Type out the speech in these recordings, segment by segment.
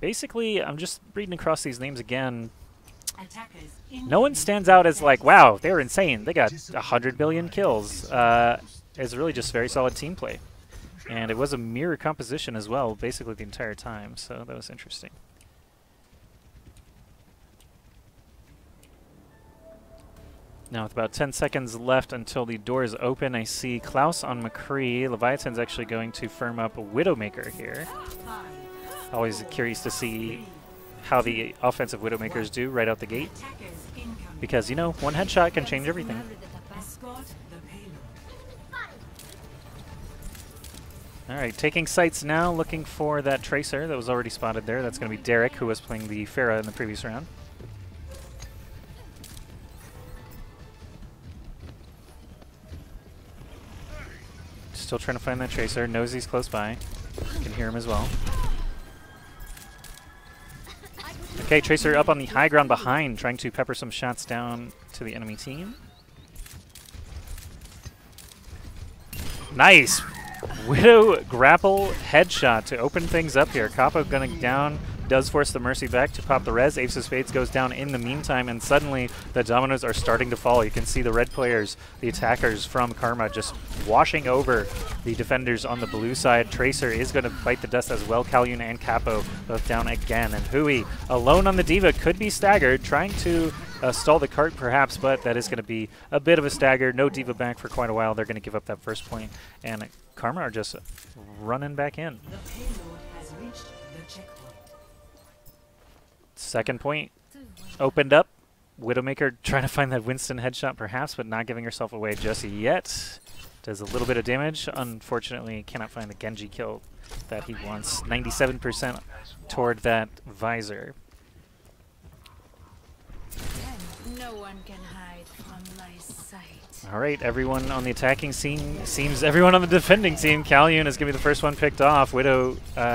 basically, I'm just reading across these names again. No one stands out as like, wow, they were insane. They got 100 billion kills. It's really just very solid team play. And it was a mirror composition as well, basically the entire time, so that was interesting. Now with about 10 seconds left until the doors open, I see Klaus on McCree. Leviathan's actually going to firm up a Widowmaker here. Always curious to see how the offensive Widowmakers do right out the gate. Because, you know, one headshot can change everything. Alright, taking sights now, looking for that Tracer that was already spotted there. That's going to be Derek, who was playing the Pharah in the previous round. Still trying to find that Tracer, knows he's close by. Can hear him as well. Okay, Tracer up on the high ground behind, trying to pepper some shots down to the enemy team. Nice! Widow grapple headshot to open things up here. Capo gunning down, does force the Mercy back to pop the res. Ace of Spades goes down in the meantime, and suddenly the dominoes are starting to fall. You can see the red players, the attackers from Karma, just washing over the defenders on the blue side. Tracer is going to bite the dust as well. Kalyun and Capo both down again, and Hui alone on the Diva could be staggered, trying to stall the cart perhaps, but that is going to be a bit of a stagger. No Diva back for quite a while. They're going to give up that first point, and Karma are just running back in. The payload has reached the checkpoint. Second point opened up. Widowmaker trying to find that Winston headshot perhaps, but not giving herself away just yet. Does a little bit of damage. Unfortunately, cannot find the Genji kill that he wants. 97% toward that visor. No one can hide from my sight. All right, everyone on the attacking scene seems everyone on the defending team. Kalyun is going to be the first one picked off. Widow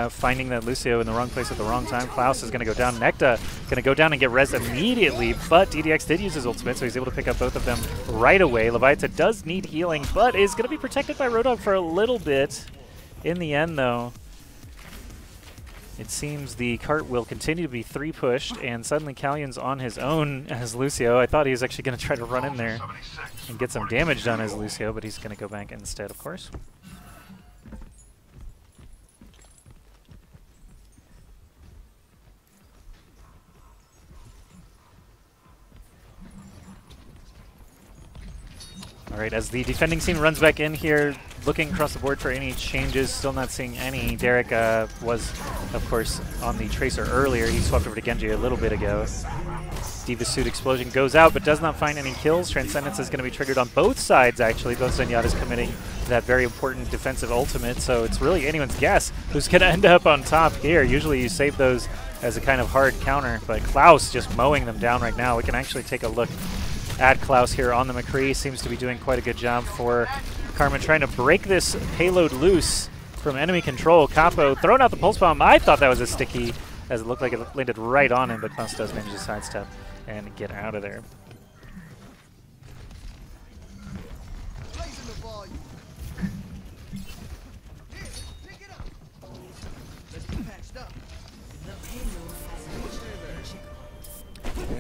finding that Lucio in the wrong place at the wrong time. Klaus is going to go down. Nekta going to go down and get res immediately, but DDX did use his ultimate, so he's able to pick up both of them right away. Leviathan does need healing, but is going to be protected by Roadhog for a little bit. In the end, though, it seems the cart will continue to be 3 pushed, and suddenly Kalyun's on his own as Lucio. I thought he was actually going to try to run in there and get some damage done as Lucio, but he's going to go back instead, of course. All right, as the defending team runs back in here, looking across the board for any changes, still not seeing any. Derek was, of course, on the Tracer earlier. He swapped over to Genji a little bit ago. Diva Suit Explosion goes out, but does not find any kills. Transcendence is going to be triggered on both sides, actually. Both Zenyatta's committing that very important defensive ultimate, so it's really anyone's guess who's going to end up on top here. Usually you save those as a kind of hard counter, but Klaus just mowing them down right now. We can actually take a look at Klaus here on the McCree. Seems to be doing quite a good job for Karma, trying to break this payload loose from enemy control. Capo throwing out the pulse bomb. I thought that was a sticky, as it looked like it landed right on him, but Klaus does manage to sidestep and get out of there.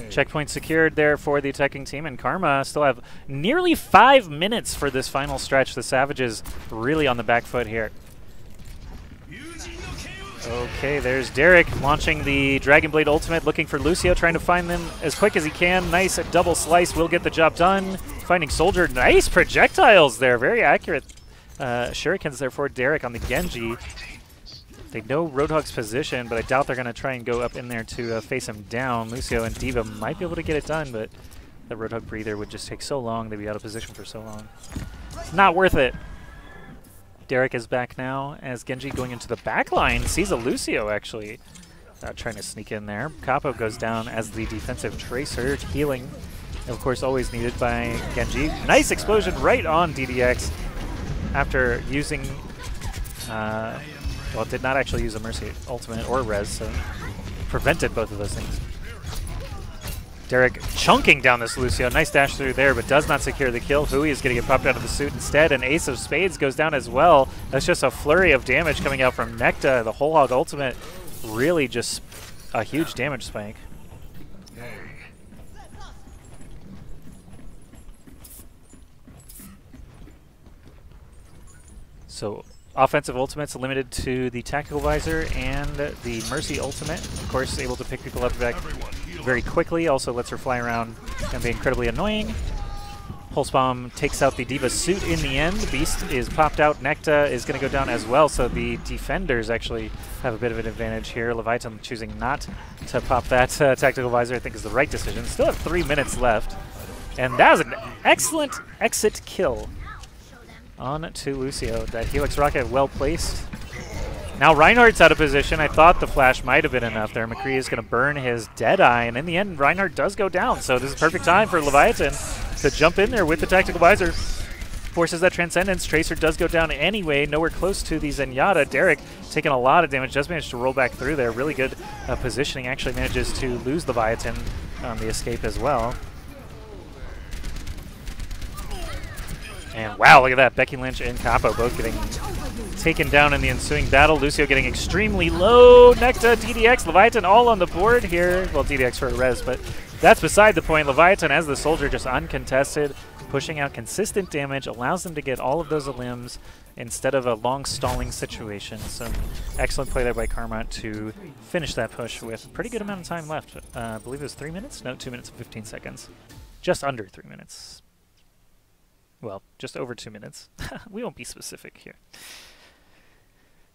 Checkpoint secured there for the attacking team, and Karma still have nearly 5 minutes for this final stretch. The Savages really on the back foot here. Okay, there's Derek launching the Dragon Blade ultimate, looking for Lucio, trying to find them as quick as he can. Nice double slice will get the job done. Finding Soldier, nice projectiles there, very accurate shurikens there for Derek on the Genji. They know Roadhog's position, but I doubt they're going to try and go up in there to face him down. Lucio and Diva might be able to get it done, but the Roadhog breather would just take so long. They'd be out of position for so long. Not worth it. Derek is back now as Genji going into the back line. Sees a Lucio, actually. Trying to sneak in there. Capo goes down as the defensive Tracer. Healing, of course, always needed by Genji. Nice explosion right on DDX after using... well, it did not actually use a Mercy ultimate or res, so prevented both of those things. Derek chunking down this Lucio. Nice dash through there, but does not secure the kill. Hui is going to get popped out of the suit instead, and Ace of Spades goes down as well. That's just a flurry of damage coming out from Nekta. The whole hog ultimate really just a huge damage spike. So offensive ultimates limited to the Tactical Visor and the Mercy ultimate. Of course, able to pick people up back very quickly. Also lets her fly around and be incredibly annoying. Pulse Bomb takes out the D.Va's suit in the end. Beast is popped out. Necta is going to go down as well, so the defenders actually have a bit of an advantage here. Leviathan choosing not to pop that Tactical Visor, I think, is the right decision. Still have 3 minutes left. And that was an excellent exit kill on to Lucio. That Helix Rocket well placed. Now Reinhardt's out of position. I thought the flash might have been enough there. McCree is going to burn his Deadeye, and in the end, Reinhardt does go down. So this is perfect time for Leviathan to jump in there with the Tactical Visor. Forces that Transcendence. Tracer does go down anyway, nowhere close to the Zenyatta. Derek taking a lot of damage, just managed to roll back through there. Really good positioning, actually manages to lose Leviathan on the escape as well. And wow, look at that. Becky Lynch and Capo both getting taken down in the ensuing battle. Lucio getting extremely low. Necta, DDX, Leviathan all on the board here. Well, DDX for a res, but that's beside the point. Leviathan as the soldier just uncontested, pushing out consistent damage, allows them to get all of those limbs instead of a long stalling situation. So excellent play there by Karma to finish that push with a pretty good amount of time left. I believe it was 3 minutes? No, 2 minutes and 15 seconds. Just under 3 minutes. Well, just over 2 minutes. We won't be specific here.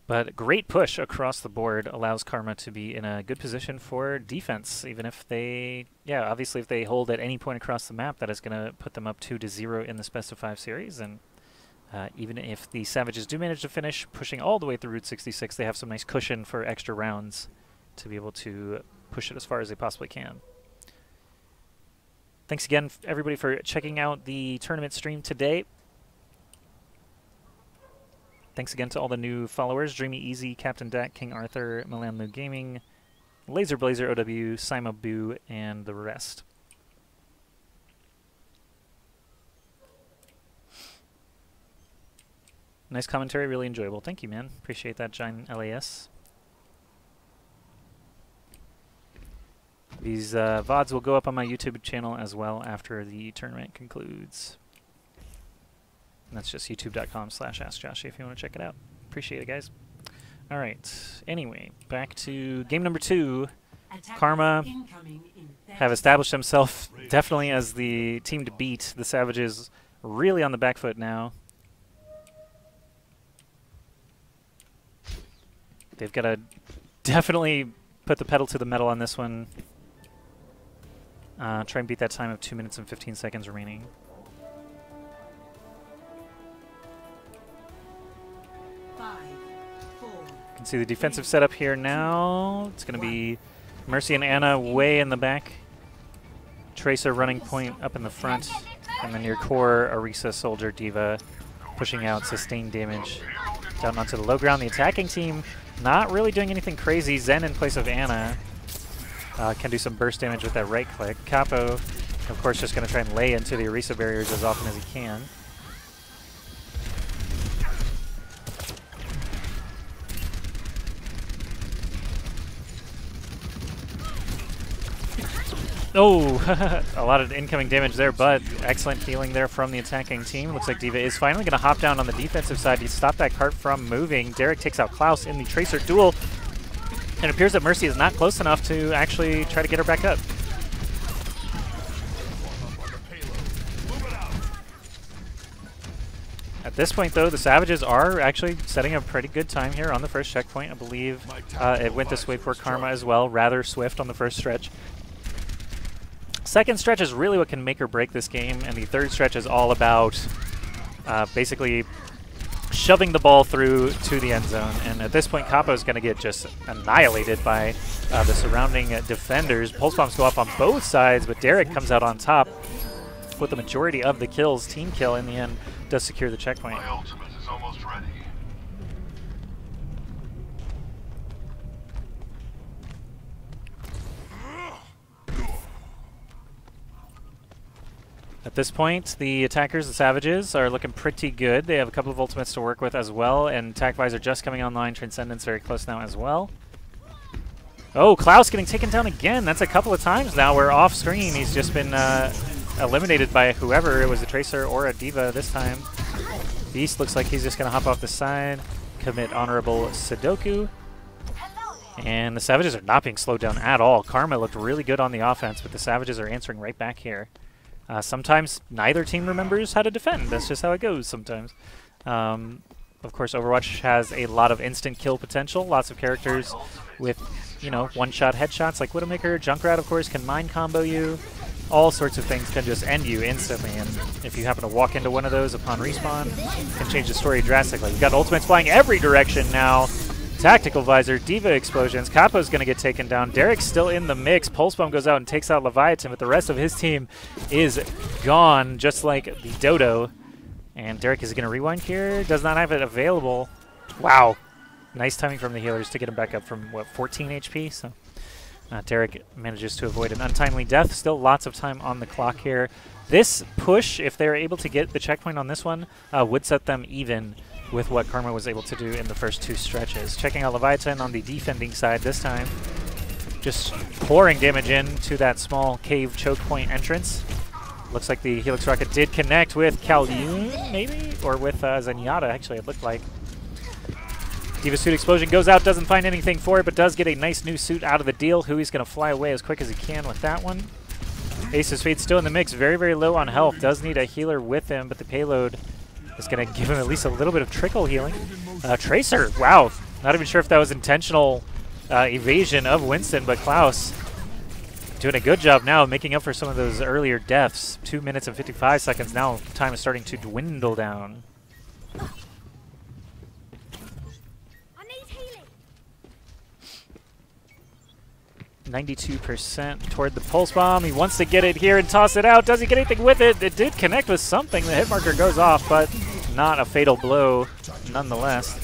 But great push across the board allows Karma to be in a good position for defense, even if they, yeah, obviously if they hold at any point across the map, that is going to put them up 2-0 in the Best of 5 series. And even if the Savages do manage to finish pushing all the way through Route 66, they have some nice cushion for extra rounds to be able to push it as far as they possibly can. Thanks again, everybody, for checking out the tournament stream today. Thanks again to all the new followers: Dreamy Easy, Captain Dak, King Arthur, Milan Lu Gaming, Laser Blazer OW, Sima Boo, and the rest. Nice commentary, really enjoyable. Thank you, man. Appreciate that, Giant LAS. These VODs will go up on my YouTube channel as well after the tournament concludes. And that's just youtube.com/AskJoshy if you want to check it out. Appreciate it, guys. All right. Anyway, back to game number 2. Karma have established themselves definitely as the team to beat. The Savages really on the back foot now. They've got to definitely put the pedal to the metal on this one. Try and beat that time of 2 minutes and 15 seconds remaining. You can see the defensive setup here now. It's going to be Mercy and Ana way in the back. Tracer running point up in the front. And then your core Orisa, Soldier, D.Va pushing out sustained damage down onto the low ground. The attacking team not really doing anything crazy. Zen in place of Ana. Can do some burst damage with that right click. Capo, of course, just going to try and lay into the Orisa barriers as often as he can. Oh, a lot of incoming damage there, but excellent healing there from the attacking team. Looks like D.Va is finally going to hop down on the defensive side to stop that cart from moving. Derek takes out Klaus in the Tracer duel. And it appears that Mercy is not close enough to actually try to get her back up. At this point, though, the Savages are actually setting a pretty good time here on the first checkpoint. I believe it went this way for Karma as well, rather swift on the first stretch. Second stretch is really what can make or break this game, and the third stretch is all about basically shoving the ball through to the end zone. And at this point, Capo is going to get just annihilated by the surrounding defenders. Pulse bombs go off on both sides, but Derek comes out on top with the majority of the kills. Team kill in the end does secure the checkpoint. My ultimate is almost ready. At this point, the attackers, the Savages, are looking pretty good. They have a couple of ultimates to work with as well, and Attack Visor just coming online. Transcendence very close now as well. Oh, Klaus getting taken down again. That's a couple of times now where off screen he's just been eliminated by whoever. It was a Tracer or a Diva this time. Beast looks like he's just going to hop off the side, commit honorable Sudoku. And the Savages are not being slowed down at all. Karma looked really good on the offense, but the Savages are answering right back here. Sometimes neither team remembers how to defend. That's just how it goes sometimes. Of course, Overwatch has a lot of instant kill potential. Lots of characters with, you know, one-shot headshots like Widowmaker. Junkrat, of course, can mind combo you. All sorts of things can just end you instantly, and if you happen to walk into one of those upon respawn, it can change the story drastically. We've got ultimates flying every direction now. Tactical Visor, Diva explosions. Capo's going to get taken down. Derek's still in the mix. Pulse Bomb goes out and takes out Leviathan, but the rest of his team is gone, just like the Dodo. And Derek is going to rewind here. Does not have it available. Wow. Nice timing from the healers to get him back up from, what, 14 HP? So Derek manages to avoid an untimely death. Still lots of time on the clock here. This push, if they're able to get the checkpoint on this one, would set them even with what Karma was able to do in the first two stretches. Checking out Leviathan on the defending side this time. Just pouring damage into that small cave choke point entrance. Looks like the Helix Rocket did connect with Kalyun, maybe? Or with Zenyatta, actually, it looked like. Diva Suit Explosion goes out, doesn't find anything for it, but does get a nice new suit out of the deal. Hui's going to fly away as quick as he can with that one. Ace of Spades still in the mix, very, very low on health. Does need a healer with him, but the payload is going to give him at least a little bit of trickle healing. Tracer, wow. Not even sure if that was intentional evasion of Winston, but Klaus doing a good job now making up for some of those earlier deaths. 2 minutes and 55 seconds now. Time is starting to dwindle down. 92% toward the Pulse Bomb. He wants to get it here and toss it out. Does he get anything with it? It did connect with something. The hit marker goes off, but not a fatal blow nonetheless.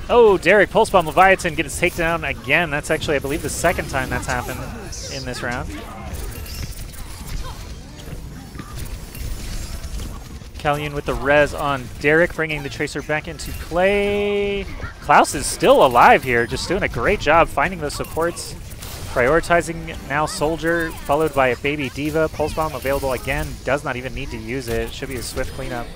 Oh, Derek, Pulse Bomb, Leviathan gets taken down again. That's actually, I believe, the second time that's happened in this round. Kalyun with the res on Derek, bringing the Tracer back into play. Klaus is still alive here, just doing a great job finding those supports. Prioritizing now Soldier, followed by a baby Diva. Pulse Bomb available again, does not even need to use it. Should be a swift cleanup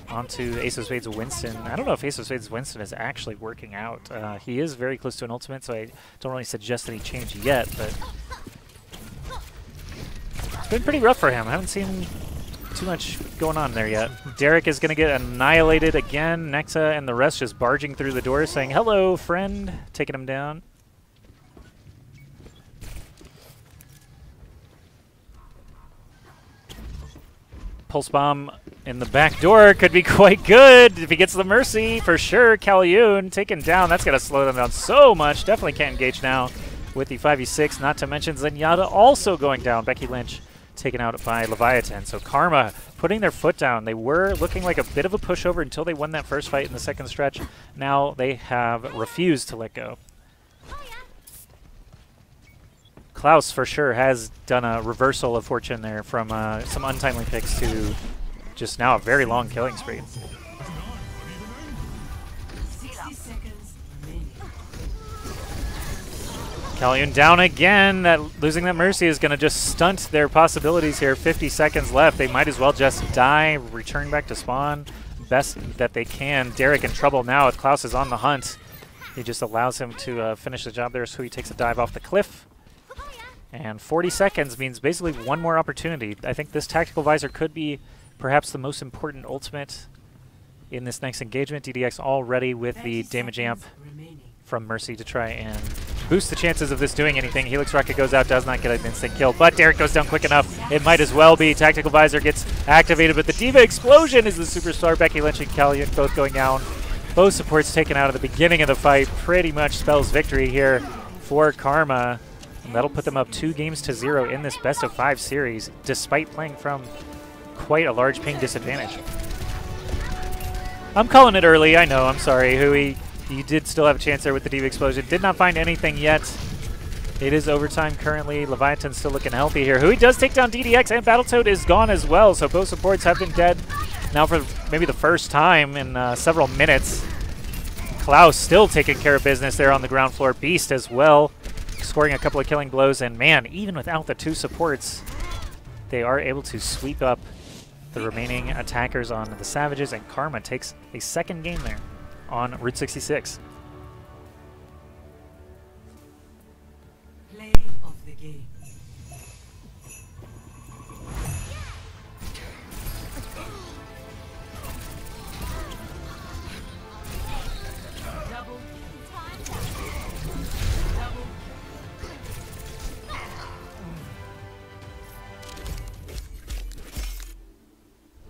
onto Ace of Spades Winston. I don't know if Ace of Spades Winston is actually working out. He is very close to an ultimate, so I don't really suggest that he change yet, but it's been pretty rough for him. I haven't seen too much going on there yet. Derek is going to get annihilated again. Nexa and the rest just barging through the door saying, "Hello, friend," taking him down. Pulse Bomb in the back door could be quite good if he gets the Mercy, for sure. Kalyun taken down. That's going to slow them down so much. Definitely can't engage now with the 5v6, not to mention Zenyatta also going down. Becky Lynch taken out by Leviathan. So Karma putting their foot down. They were looking like a bit of a pushover until they won that first fight in the second stretch. Now they have refused to let go. Klaus, for sure, has done a reversal of fortune there from some untimely picks to just now a very long killing spree. Kalyun down again. Losing that Mercy is going to just stunt their possibilities here. 50 seconds left. They might as well just die, return back to spawn. Best that they can. Derek in trouble now with Klaus is on the hunt. He just allows him to finish the job there, so he takes a dive off the cliff. And 40 seconds means basically one more opportunity. I think this Tactical Visor could be perhaps the most important ultimate in this next engagement. DDX all ready with the damage amp from Mercy to try and boost the chances of this doing anything. Helix Rocket goes out, does not get an instant kill, but Derek goes down quick enough. It might as well be. Tactical Visor gets activated, but the Diva Explosion is the superstar. Becky Lynch and Kalyun both going down. Both supports taken out at the beginning of the fight. Pretty much spells victory here for Karma. And that'll put them up 2-0 in this best-of-5 series, despite playing from quite a large ping disadvantage. I'm calling it early, I know, I'm sorry. Hui, you did still have a chance there with the Diva Explosion. Did not find anything yet. It is overtime currently. Leviathan's still looking healthy here. Hui does take down DDX, and Battletoad is gone as well, so both supports have been dead Now for maybe the first time in several minutes, Klaus still taking care of business there on the ground floor. Beast as well, scoring a couple of killing blows. And man, even without the 2 supports, they are able to sweep up the remaining attackers on the Savages. And Karma takes a second game there on Route 66. Play of the game.